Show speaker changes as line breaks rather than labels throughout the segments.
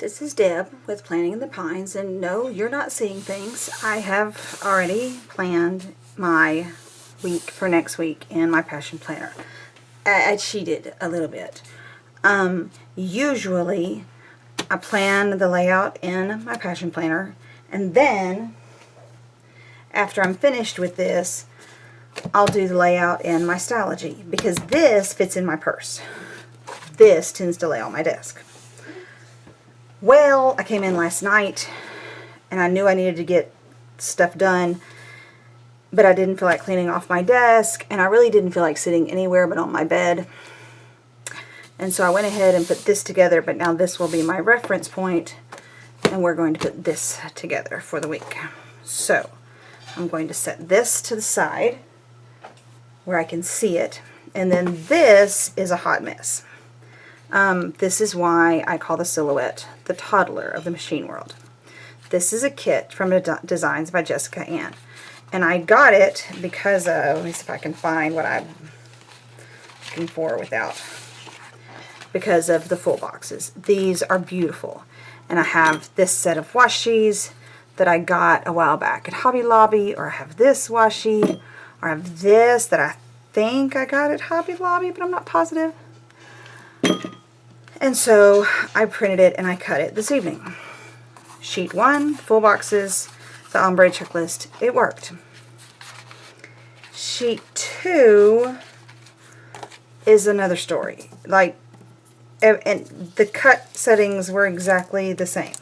This is Deb with Planning in the Pines, and no, you're not seeing things. I have already planned my week for next week in my Passion Planner. I cheated a little bit. Usually I plan the layout in my Passion Planner, and then after I'm finished with this, I'll do the layout in my Stalogy, because this fits in my purse. This tends to lay on my desk. Well, I came in last night and I knew I needed to get stuff done, but I didn't feel like cleaning off my desk, and I really didn't feel like sitting anywhere but on my bed. And so I went ahead and put this together, but now this will be my reference point, and we're going to put this together for the week. So I'm going to set this to the side where I can see it, and then this is a hot mess. This is why I call the silhouette the toddler of the machine world. This is a kit from Designs by Jessica Ann, and I got it because of, let me see if I can find what I'm looking for because of the full boxes. These are beautiful, and I have this set of washies that I got a while back at Hobby Lobby, or I have this washi, or I have this that I think I got at Hobby Lobby, but I'm not positive. And so I printed it and I cut it this evening. Sheet 1, full boxes, the ombre checklist. It worked. Sheet 2 is another story. And the cut settings were exactly the same.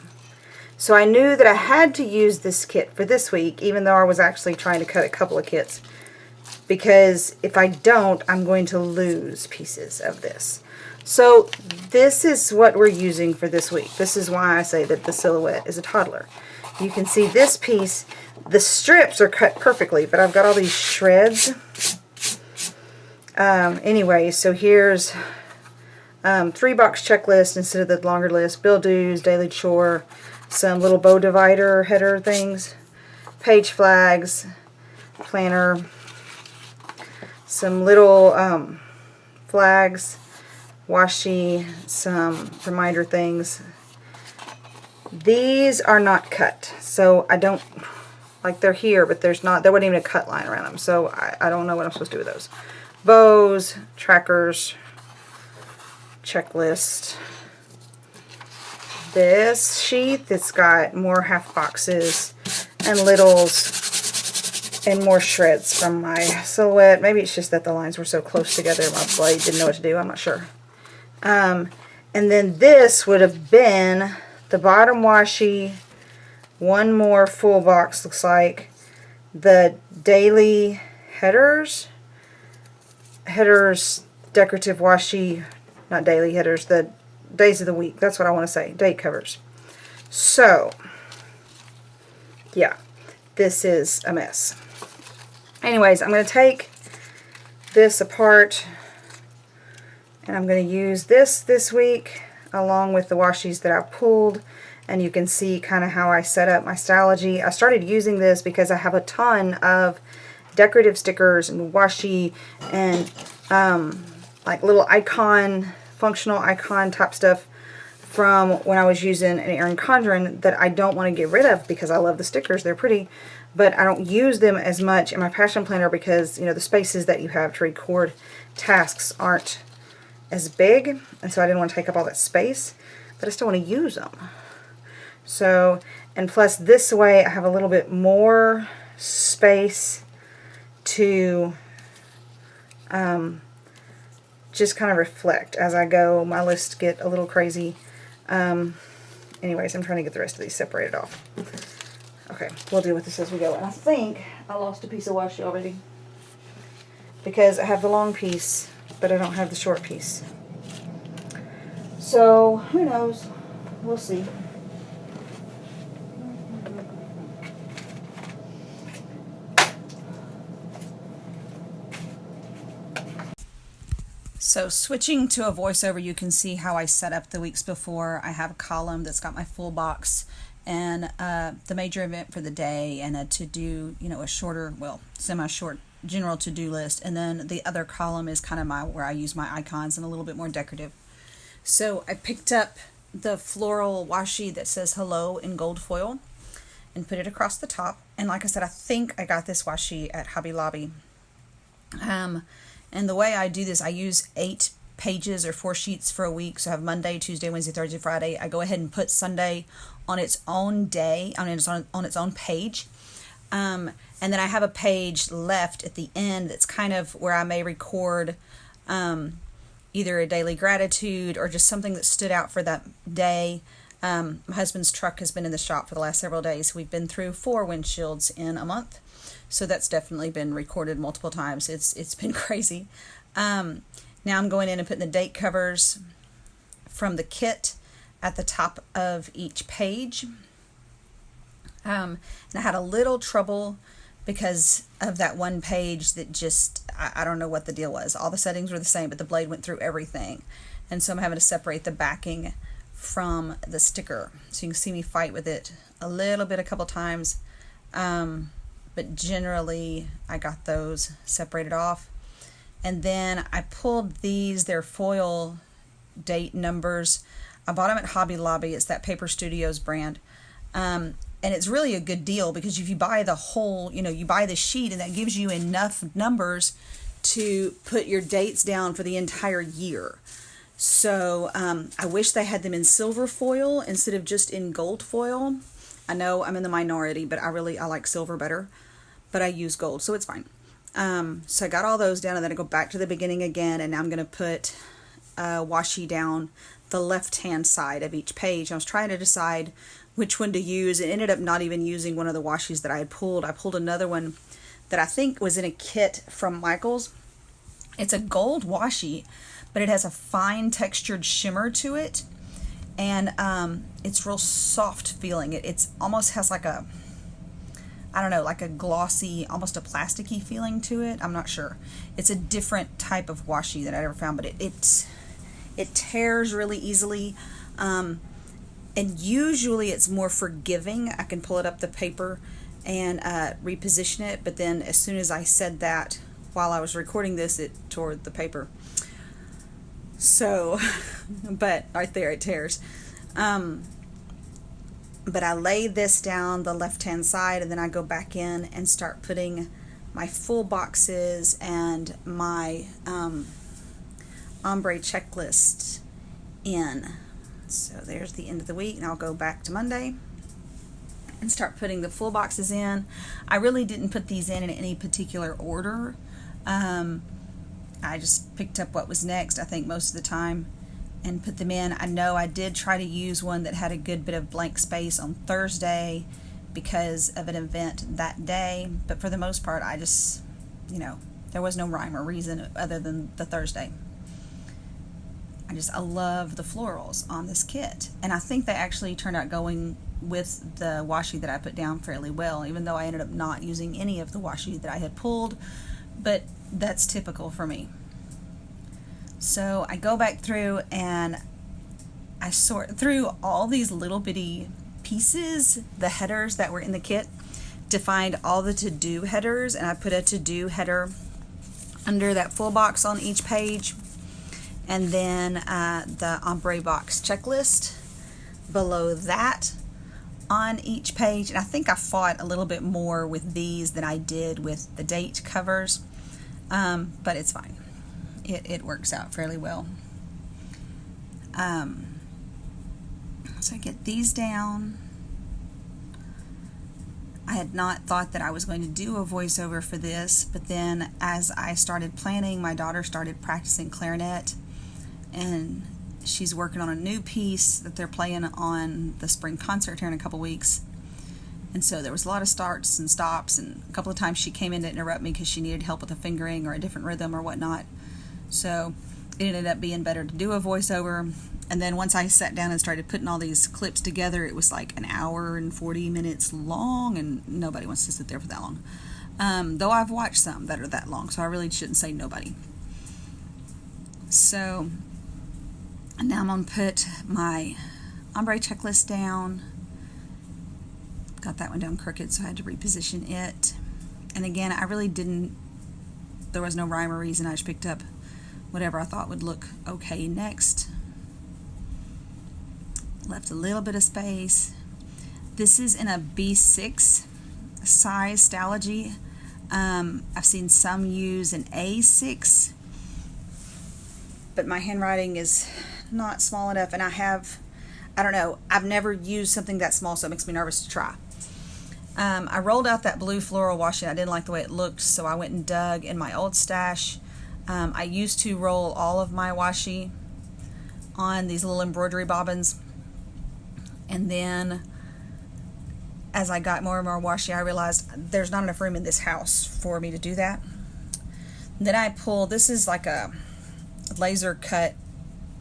So I knew that I had to use this kit for this week, even though I was actually trying to cut a couple of kits, because if I don't, I'm going to lose pieces of this. So this is what we're using for this week. This is why I say that the silhouette is a toddler. You can see this piece, the strips are cut perfectly, but I've got all these shreds. Anyway, so here's 3-box checklist instead of the longer list, bill dues, daily chore, some little bow divider header things, page flags, planner, some little flags, washi, some reminder things. These are not cut, so I don't, like, they're here, but there wasn't even a cut line around them, so I don't know what I'm supposed to do with those. Bows, trackers, checklist. This sheath, it's got more half boxes and littles and more shreds from my silhouette. Maybe it's just that the lines were so close together my blade didn't know what to do, I'm not sure. And then this would have been the bottom washi, one more full box, looks like, the daily headers, decorative washi, not daily headers, the days of the week, that's what I want to say, date covers. So, yeah, this is a mess. Anyways, I'm going to take this apart, and I'm going to use this week along with the washies that I pulled, and you can see kind of how I set up my Stalogy. I started using this because I have a ton of decorative stickers and washi and like little icon, functional icon type stuff from when I was using an Erin Condren that I don't want to get rid of because I love the stickers, they're pretty, but I don't use them as much in my Passion Planner because, you know, the spaces that you have to record tasks aren't as big, and so I didn't want to take up all that space, but I still want to use them. So, and plus this way I have a little bit more space to just kind of reflect as I go. My lists get a little crazy. Anyways, I'm trying to get the rest of these separated off. Okay, we'll deal with this as we go. And I think I lost a piece of washi already because I have the long piece, but I don't have the short piece. So, who knows? We'll see. So switching to a voiceover, you can see how I set up the weeks before. I have a column that's got my full box and the major event for the day and a to-do, you know, a shorter, well, semi-short general to-do list. And then the other column is kind of where I use my icons and a little bit more decorative. So I picked up the floral washi that says hello in gold foil and put it across the top. And like I said, I think I got this washi at Hobby Lobby. And the way I do this, I use 8 pages or 4 sheets for a week. So I have Monday, Tuesday, Wednesday, Thursday, Friday. I go ahead and put Sunday on its own day, on its own page. And then I have a page left at the end that's kind of where I may record either a daily gratitude or just something that stood out for that day. My husband's truck has been in the shop for the last several days. We've been through 4 windshields in a month. So that's definitely been recorded multiple times. It's been crazy. Now I'm going in and putting the date covers from the kit at the top of each page. And I had a little trouble because of that one page that just, I don't know what the deal was. All the settings were the same, but the blade went through everything. And so I'm having to separate the backing from the sticker. So you can see me fight with it a little bit, a couple times. But generally I got those separated off. And then I pulled these, they're foil date numbers. I bought them at Hobby Lobby. It's that Paper Studios brand. And it's really a good deal because if you buy the whole, you buy the sheet and that gives you enough numbers to put your dates down for the entire year. So I wish they had them in silver foil instead of just in gold foil. I know I'm in the minority, but I like silver better, but I use gold, so it's fine. So I got all those down, and then I go back to the beginning again, and now I'm going to put washi down the left-hand side of each page. I was trying to decide which one to use, and ended up not even using one of the washis that I had pulled. I pulled another one that I think was in a kit from Michael's. It's a gold washi, but it has a fine textured shimmer to it, and it's real soft feeling. It's almost has like a, I don't know, like a glossy, almost a plasticky feeling to it. I'm not sure. It's a different type of washi that I ever found, but it tears really easily. And usually it's more forgiving. I can pull it up the paper and reposition it, but then as soon as I said that while I was recording this, it tore the paper. So, but right there it tears. But I lay this down the left-hand side, and then I go back in and start putting my full boxes and my ombre checklist in. So there's the end of the week, and I'll go back to Monday and start putting the full boxes in. I really didn't put these in any particular order. I just picked up what was next, I think, most of the time, and put them in. I know I did try to use one that had a good bit of blank space on Thursday because of an event that day, but for the most part I just, there was no rhyme or reason other than the Thursday. I love the florals on this kit, and I think they actually turned out going with the washi that I put down fairly well, even though I ended up not using any of the washi that I had pulled, but that's typical for me. So I go back through and I sort through all these little bitty pieces, the headers that were in the kit, to find all the to-do headers, and I put a to-do header under that full box on each page, and then the ombre box checklist below that on each page. And I think I fought a little bit more with these than I did with the date covers, but it's fine. It works out fairly well. So I get these down. I had not thought that I was going to do a voiceover for this, but then as I started planning, my daughter started practicing clarinet, and she's working on a new piece that they're playing on the spring concert here in a couple weeks. And so there was a lot of starts and stops, and a couple of times she came in to interrupt me because she needed help with a fingering or a different rhythm or whatnot. So it ended up being better to do a voiceover. And then once I sat down and started putting all these clips together, it was like an hour and 40 minutes long, and nobody wants to sit there for that long. Though I've watched some that are that long, so I really shouldn't say nobody. So now I'm going to put my ombre checklist down. Got that one down crooked, so I had to reposition it. And again, I really didn't, there was no rhyme or reason. I just picked up whatever I thought would look okay next. Left a little bit of space. This is in a B6 size Stalogy. I've seen some use an A6, but my handwriting is not small enough, and I don't know, I've never used something that small, so it makes me nervous to try. I rolled out that blue floral washi. I didn't like the way it looked, so I went and dug in my old stash. I used to roll all of my washi on these little embroidery bobbins, and then as I got more and more washi, I realized there's not enough room in this house for me to do that. Then I pulled, this is like a laser cut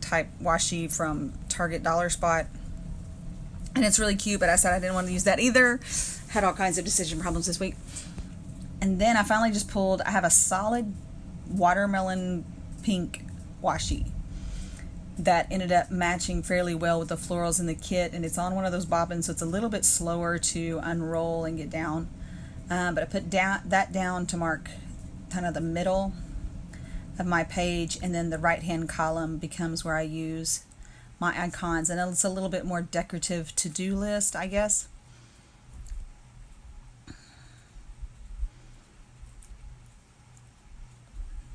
type washi from Target Dollar Spot, and it's really cute, but I said I didn't want to use that either. Had all kinds of decision problems this week. And then I finally just pulled, I have a solid watermelon pink washi that ended up matching fairly well with the florals in the kit, and it's on one of those bobbins, so it's a little bit slower to unroll and get down. But I put that down to mark kind of the middle of my page, and then the right hand column becomes where I use my icons, and it's a little bit more decorative to-do list, I guess.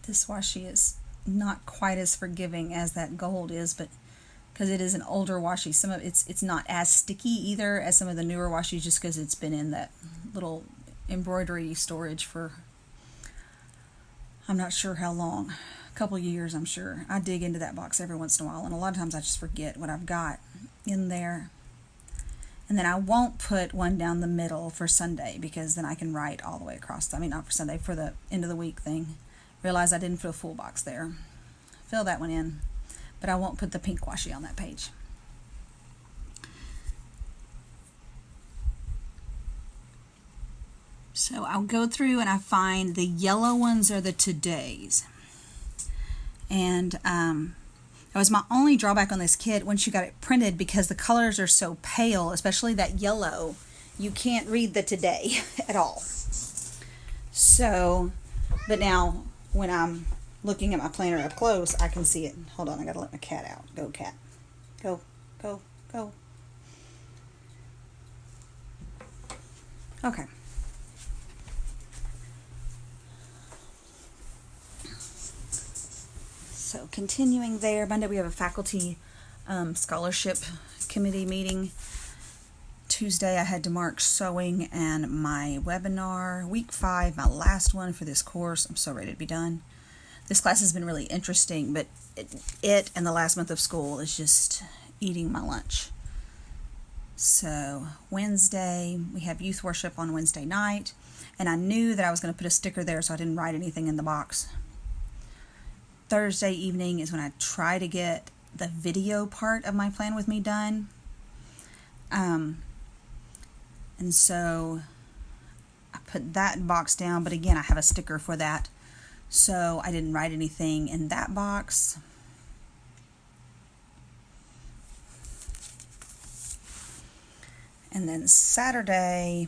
This washi is not quite as forgiving as that gold is, but because it is an older washi, some of it's not as sticky either as some of the newer washi, just because it's been in that little embroidery storage for I'm not sure how long, a couple years, I'm sure. I dig into that box every once in a while, and a lot of times I just forget what I've got in there. And then I won't put one down the middle for Sunday, because then I can write all the way across. I mean, not for Sunday, for the end of the week thing. Realize I didn't put a full box there. Fill that one in, but I won't put the pink washi on that page. So I'll go through and I find the yellow ones are the todays. And that was my only drawback on this kit once you got it printed, because the colors are so pale, especially that yellow, you can't read the today at all. So, but now when I'm looking at my planner up close, I can see it. Hold on, I gotta let my cat out. Go, cat. Go, go, go. Okay. So continuing there, Monday we have a faculty scholarship committee meeting. Tuesday I had to mark sewing and my webinar. Week 5, my last one for this course. I'm so ready to be done. This class has been really interesting, but it and the last month of school is just eating my lunch. So Wednesday, we have youth worship on Wednesday night, and I knew that I was going to put a sticker there, so I didn't write anything in the box. Thursday evening is when I try to get the video part of my Plan With Me done. And so I put that box down, but again, I have a sticker for that, so I didn't write anything in that box. And then Saturday,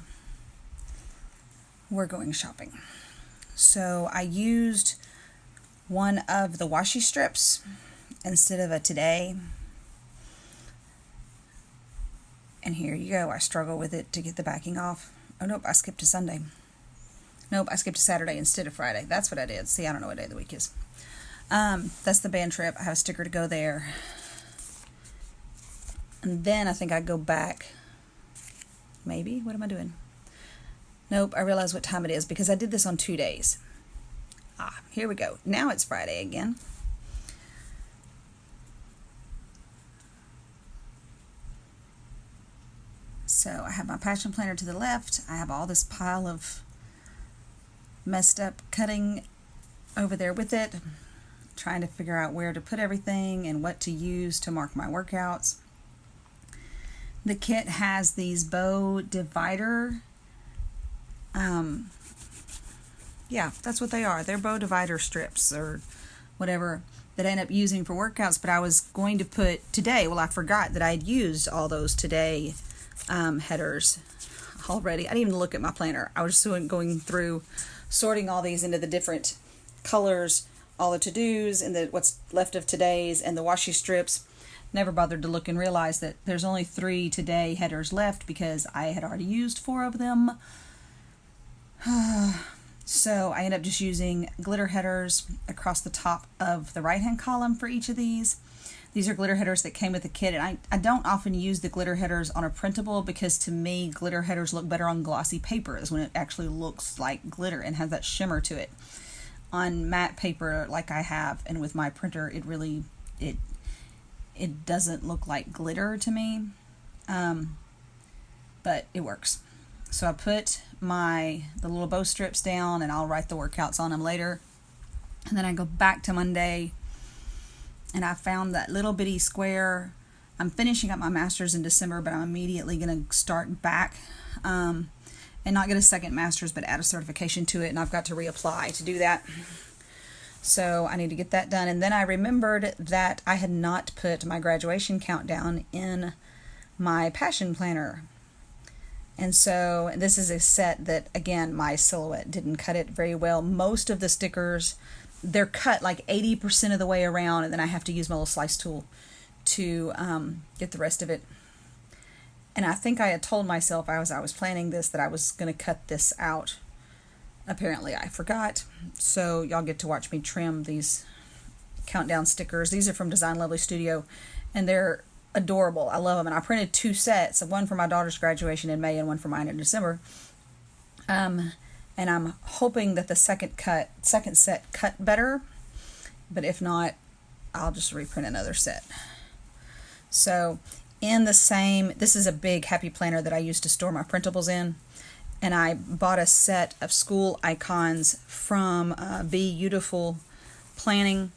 we're going shopping. So I used one of the washi strips instead of a today. And here you go. I struggle with it to get the backing off. Oh, nope, I skipped to Sunday. Nope, I skipped to Saturday instead of Friday. That's what I did. See, I don't know what day of the week is. That's the band trip. I have a sticker to go there. And then I think I go back. Maybe? What am I doing? Nope, I realize what time it is because I did this on 2 days. Ah, here we go. Now it's Friday again. So I have my passion planner to the left. I have all this pile of messed up cutting over there with it. Trying to figure out where to put everything and what to use to mark my workouts. The kit has these bow divider. Yeah, that's what they are. They're bow divider strips or whatever that I end up using for workouts. But I was going to put today. Well, I forgot that I'd used all those today headers already. I didn't even look at my planner. I was just going through, sorting all these into the different colors, all the to-dos, and the what's left of today's, and the washi strips.
never bothered to look and realize that there's only 3 today headers left because I had already used 4 of them. So I end up just using glitter headers across the top of the right hand column for each of these. These are glitter headers that came with the kit, and I don't often use the glitter headers on a printable because to me glitter headers look better on glossy paper, is when it actually looks like glitter and has that shimmer to it. On matte paper like I have and with my printer, it really it doesn't look like glitter to me, but it works. So I put the little bow strips down, and I'll write the workouts on them later. And then I go back to Monday, and I found that little bitty square. I'm finishing up my master's in December, but I'm immediately going to start back and not get a second master's, but add a certification to it, and I've got to reapply to do that. So I need to get that done. And then I remembered that I had not put my graduation countdown in my passion planner. And so this is a set that, again, my silhouette didn't cut it very well. Most of the stickers, they're cut like 80% of the way around, and then I have to use my little slice tool to get the rest of it. And I think I had told myself as I was planning this that I was going to cut this out. Apparently I forgot. So y'all get to watch me trim these countdown stickers. These are from Design Lovely Studio, and they're adorable. I love them. And I printed 2 sets, one for my daughter's graduation in May and one for mine in December. And I'm hoping that the second set cut better, but if not, I'll just reprint another set. So this is a big happy planner that I used to store my printables in, and I bought a set of school icons from Beautiful Planning,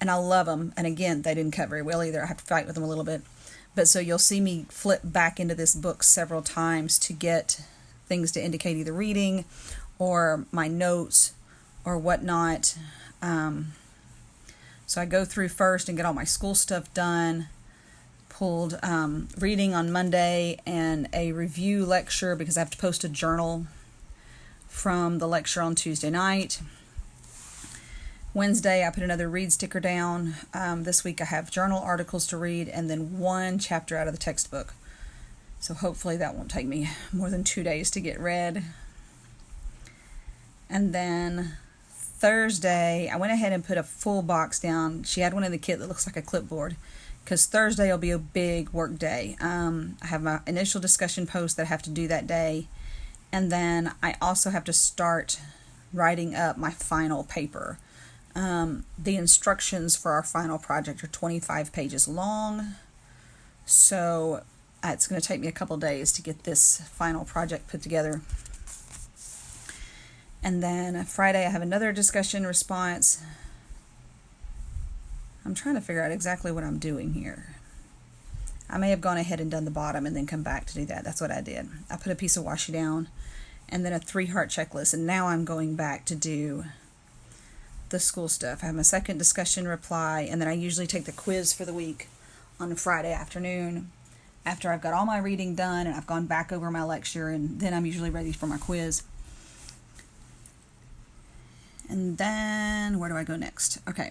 and I love them. And again, they didn't cut very well either. I have to fight with them a little bit. But so you'll see me flip back into this book several times to get things to indicate either reading or my notes or whatnot. So I go through first and get all my school stuff done. Pulled reading on Monday and a review lecture because I have to post a journal from the lecture on Tuesday night. Wednesday, I put another read sticker down. This week I have journal articles to read and then 1 chapter out of the textbook. So hopefully that won't take me more than 2 days to get read. And then Thursday, I went ahead and put a full box down. She had one in the kit that looks like a clipboard, because Thursday will be a big work day. I have my initial discussion post that I have to do that day. And then I also have to start writing up my final paper. The instructions for our final project are 25 pages long, so it's going to take me a couple days to get this final project put together. And then Friday I have another discussion response. I'm trying to figure out exactly what I'm doing here. I may have gone ahead and done the bottom and then come back to do that. That's what I did. I put a piece of washi down and then a 3-heart checklist, and now I'm going back to do the school stuff. I have my second discussion reply, and then I usually take the quiz for the week on a Friday afternoon after I've got all my reading done and I've gone back over my lecture, and then I'm usually ready for my quiz. And then where do I go next? Okay.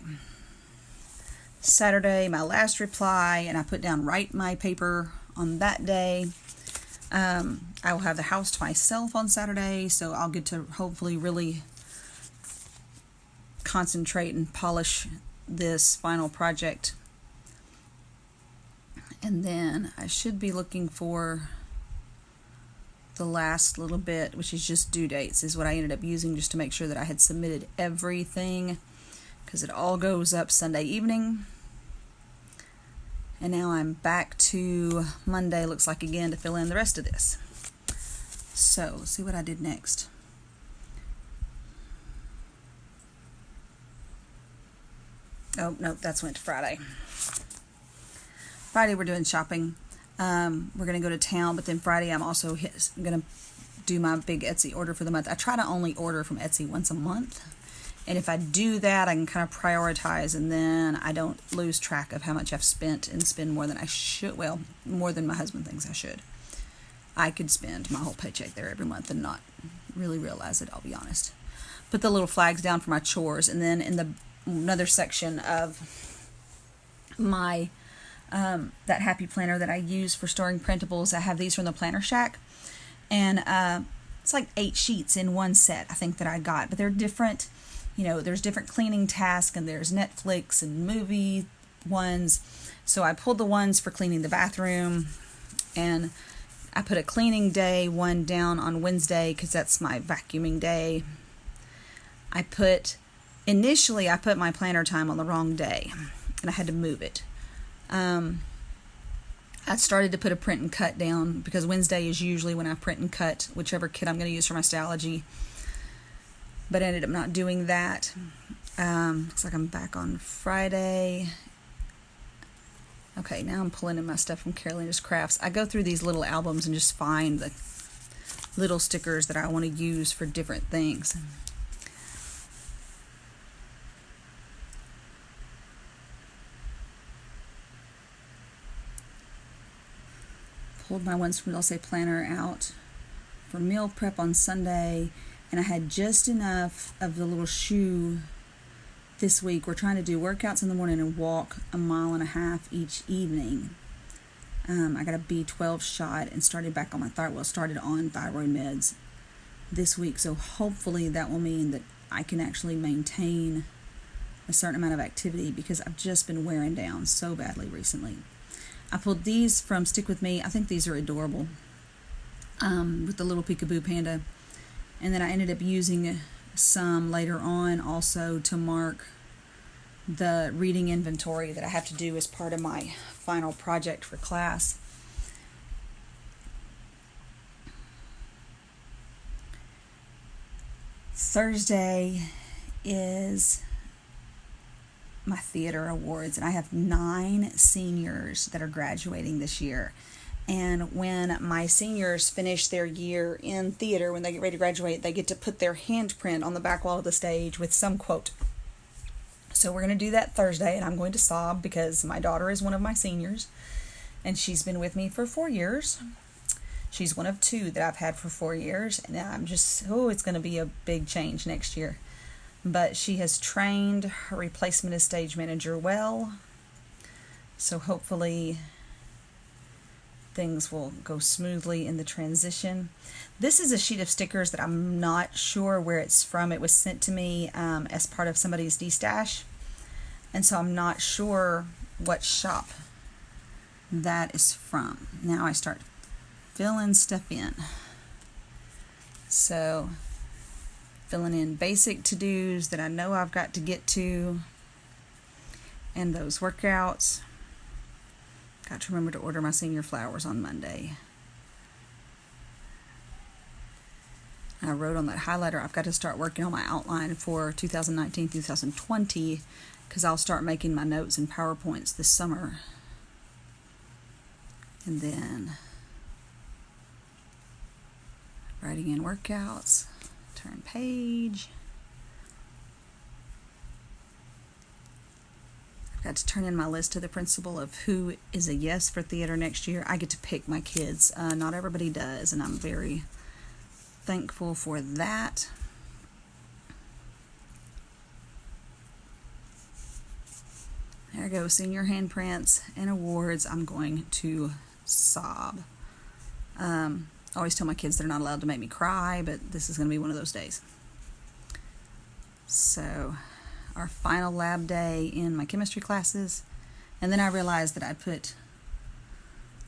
Saturday, my last reply, and I put down write my paper on that day. I will have the house to myself on Saturday, so I'll get to hopefully really concentrate and polish this final project. And then I should be looking for the last little bit, which is just due dates, is what I ended up using just to make sure that I had submitted everything, because it all goes up Sunday evening. And now I'm back to Monday, looks like, again, to fill in the rest of this. So let's see what I did next. Oh, no, that's went to Friday. Friday we're doing shopping. We're going to go to town, but then Friday I'm also going to do my big Etsy order for the month. I try to only order from Etsy once a month. And if I do that, I can kind of prioritize, and then I don't lose track of how much I've spent and spend more than I should. Well, more than my husband thinks I should. I could spend my whole paycheck there every month and not really realize it, I'll be honest. Put the little flags down for my chores, and then in the another section of my that Happy Planner that I use for storing printables. I have these from the Planner Shack, and it's like 8 sheets in one set, I think, that I got, but they're different. You know, there's different cleaning tasks, and there's Netflix and movie ones. So I pulled the ones for cleaning the bathroom, and I put a cleaning day one down on Wednesday because that's my vacuuming day. Initially I put my planner time on the wrong day, and I had to move it. I started to put a print and cut down because Wednesday is usually when I print and cut whichever kit I'm going to use for my Stalogy. But I ended up not doing that. Looks like I'm back on Friday. Okay, now I'm pulling in my stuff from Carolina's Crafts. I go through these little albums and just find the little stickers that I want to use for different things. Pulled my ones from Dulce Planner out for meal prep on Sunday, and I had just enough of the little shoe this week. We're trying to do workouts in the morning and walk 1.5 miles each evening. I got a B12 shot and started on thyroid meds this week, so hopefully that will mean that I can actually maintain a certain amount of activity because I've just been wearing down so badly recently. I pulled these from Stick With Me. I think these are adorable, with the little peekaboo panda. And then I ended up using some later on also to mark the reading inventory that I have to do as part of my final project for class. Thursday is my theater awards, and I have 9 seniors that are graduating this year. And when my seniors finish their year in theater, when they get ready to graduate, they get to put their handprint on the back wall of the stage with some quote. So we're going to do that Thursday, and I'm going to sob because my daughter is one of my seniors, and she's been with me for 4 years. She's one of 2 that I've had for 4 years, and I'm just, it's going to be a big change next year. But she has trained her replacement as stage manager well, so hopefully things will go smoothly in the transition. This is a sheet of stickers that I'm not sure where it's from. It was sent to me as part of somebody's de-stash, and so I'm not sure what shop that is from. Now I start filling stuff in. So filling in basic to-dos that I know I've got to get to, and those workouts. Got to remember to order my senior flowers on Monday. I wrote on that highlighter, I've got to start working on my outline for 2019-2020 because I'll start making my notes and PowerPoints this summer. And then writing in workouts, turn page. I've got to turn in my list to the principal of who is a yes for theater next year. I get to pick my kids. Not everybody does, and I'm very thankful for that. There I go, senior handprints and awards. I'm going to sob. I always tell my kids they're not allowed to make me cry, but this is going to be one of those days. So, our final lab day in my chemistry classes, and then I realized that I put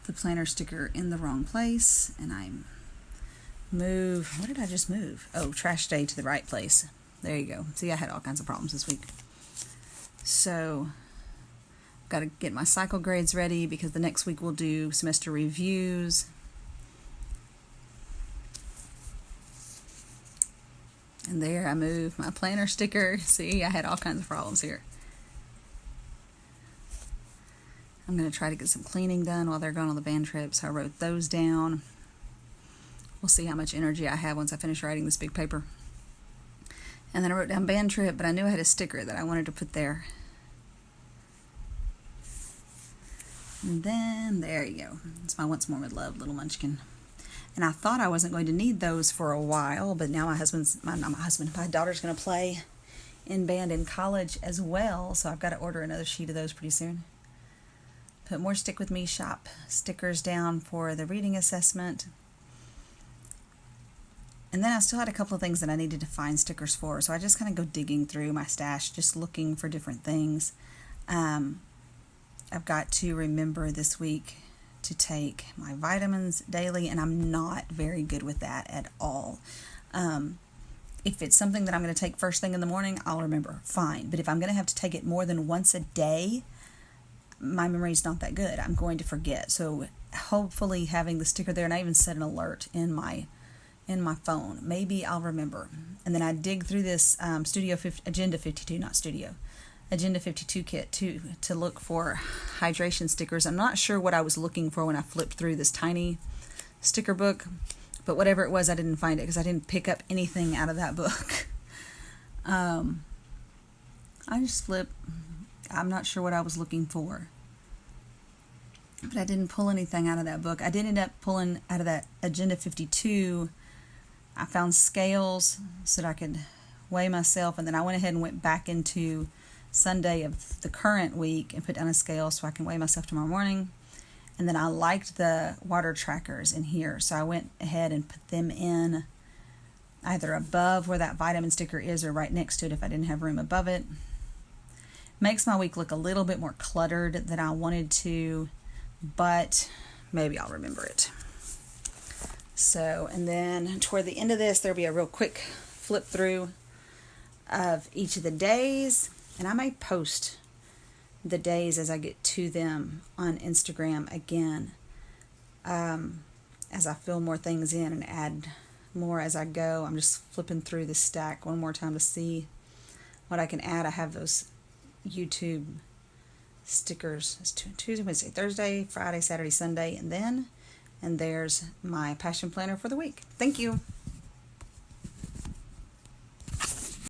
the planner sticker in the wrong place, and I what did I just move? Oh, trash day to the right place. There you go. See, I had all kinds of problems this week. So, got to get my cycle grades ready because the next week we'll do semester reviews. And there I moved my planner sticker. See, I had all kinds of problems here. I'm going to try to get some cleaning done while they're gone on the band trip, so I wrote those down. We'll see how much energy I have once I finish writing this big paper. And then I wrote down band trip, but I knew I had a sticker that I wanted to put there. And then, there you go. It's my Once More With Love little munchkin. And I thought I wasn't going to need those for a while, but now my daughter's going to play in band in college as well, so I've got to order another sheet of those pretty soon. put more Stick With Me shop stickers down for the reading assessment. And then I still had a couple of things that I needed to find stickers for, so I just kind of go digging through my stash, just looking for different things. I've got to remember this week to take my vitamins daily, and I'm not very good with that at all. If it's something that I'm going to take first thing in the morning, I'll remember, fine. But if I'm going to have to take it more than once a day, my memory's not that good. I'm going to forget. So hopefully having the sticker there, and I even set an alert in my phone, maybe I'll remember. And then I dig through this Agenda 52 kit to look for hydration stickers. I'm not sure what I was looking for when I flipped through this tiny sticker book, but whatever it was, I didn't find it because I didn't pick up anything out of that book. I just flip. I'm not sure what I was looking for, but I didn't pull anything out of that book. I did end up pulling out of that Agenda 52. I found scales so that I could weigh myself, and then I went ahead and went back into Sunday of the current week and put down a scale so I can weigh myself tomorrow morning. And then I liked the water trackers in here, so I went ahead and put them in either above where that vitamin sticker is or right next to it if I didn't have room above it. Makes my week look a little bit more cluttered than I wanted to, but maybe I'll remember it. So, and then toward the end of this, there'll be a real quick flip through of each of the days, and I may post the days as I get to them on Instagram again, as I fill more things in and add more as I go. I'm just flipping through the stack one more time to see what I can add. I have those YouTube stickers. It's Tuesday, Wednesday, Thursday, Friday, Saturday, Sunday, and there's my passion planner for the week. Thank you.